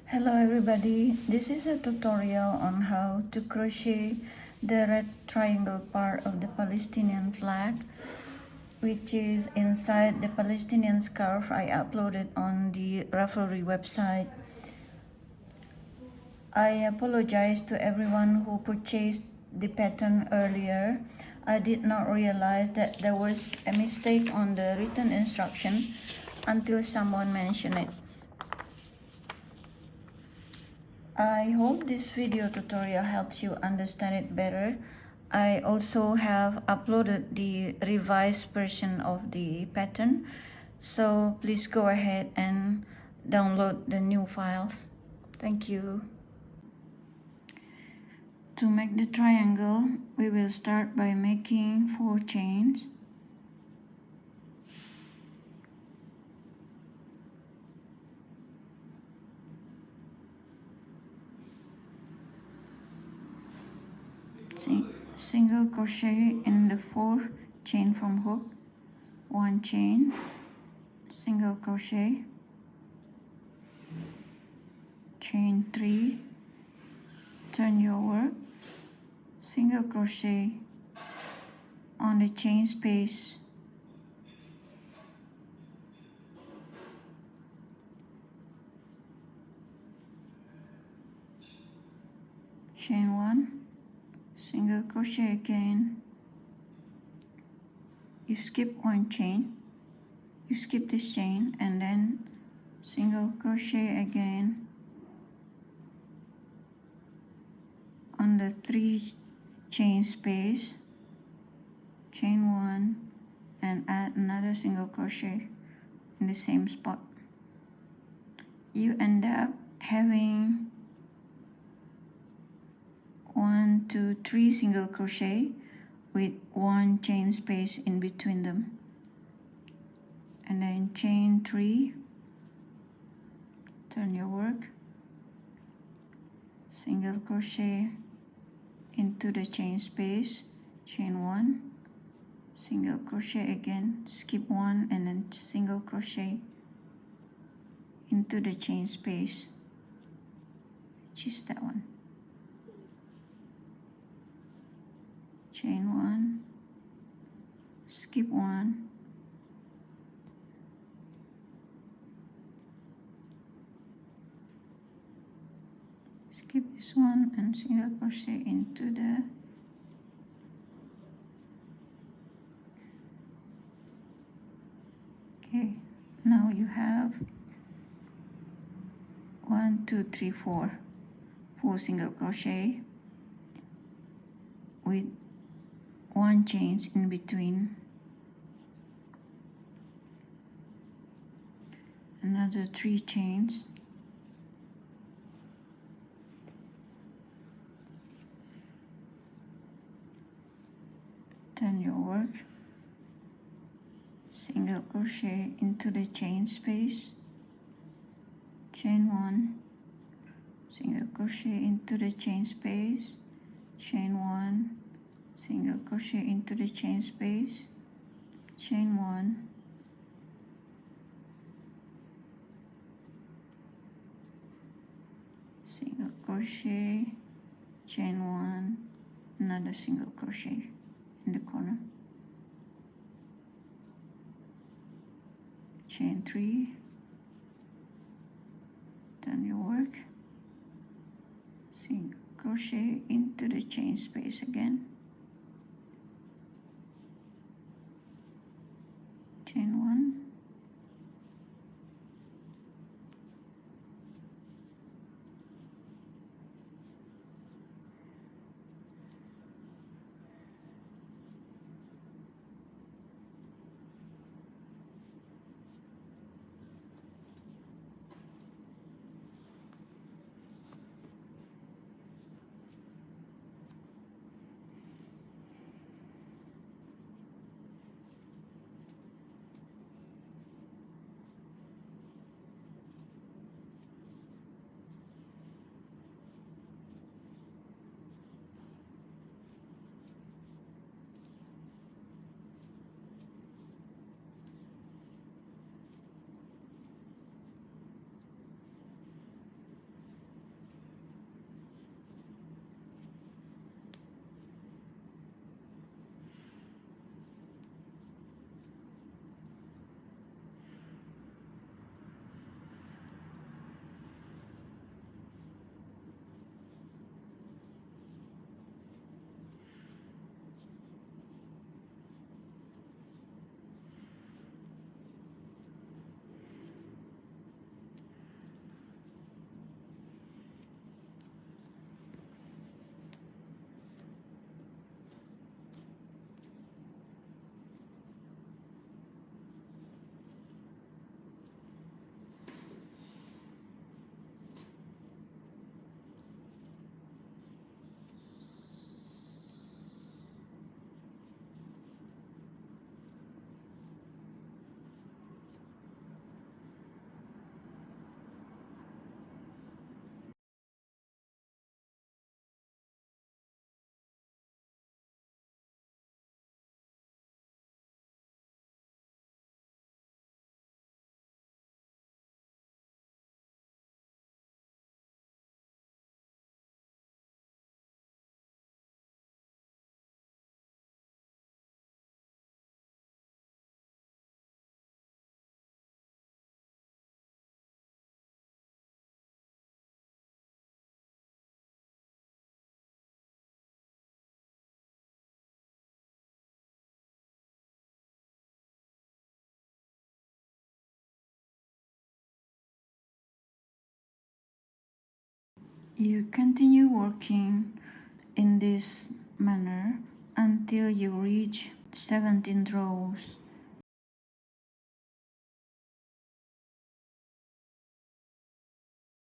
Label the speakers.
Speaker 1: Hello everybody, this is a tutorial on how to crochet the red triangle part of the Palestinian flag, which is inside the Palestinian scarf I uploaded on the Ravelry website. I apologize to everyone who purchased the pattern earlier. I did not realize that there was a mistake on the written instruction until someone mentioned it. I hope this video tutorial helps you understand it better. I also have uploaded the revised version of the pattern, so please go ahead and download the new files. Thank you. To make the triangle, we will start by making 4 chains. Single crochet in the 4th chain from hook, 1 chain, single crochet, chain 3, turn your work, single crochet on the chain space, chain 1, single crochet again, you skip 1 chain, you skip this chain and then single crochet again on the 3 chain space, chain 1 and add another single crochet in the same spot. You end up having 1, 2, 3 single crochet with 1 chain space in between them, and then chain 3, turn your work, single crochet into the chain space, chain 1, single crochet again, skip 1 and then single crochet into the chain space, which is that one, chain 1, skip 1, skip this one and single crochet into the now you have 1, 2, 3, 4 single crochet with 1 chain in between, another 3 chains, turn your work, single crochet into the chain space, chain 1, single crochet into the chain space, chain 1, single crochet into the chain space, chain 1, single crochet, chain 1, another single crochet in the corner, chain 3, turn your work, single crochet into the chain space again, chain 1, You continue working in this manner until you reach 17 rows.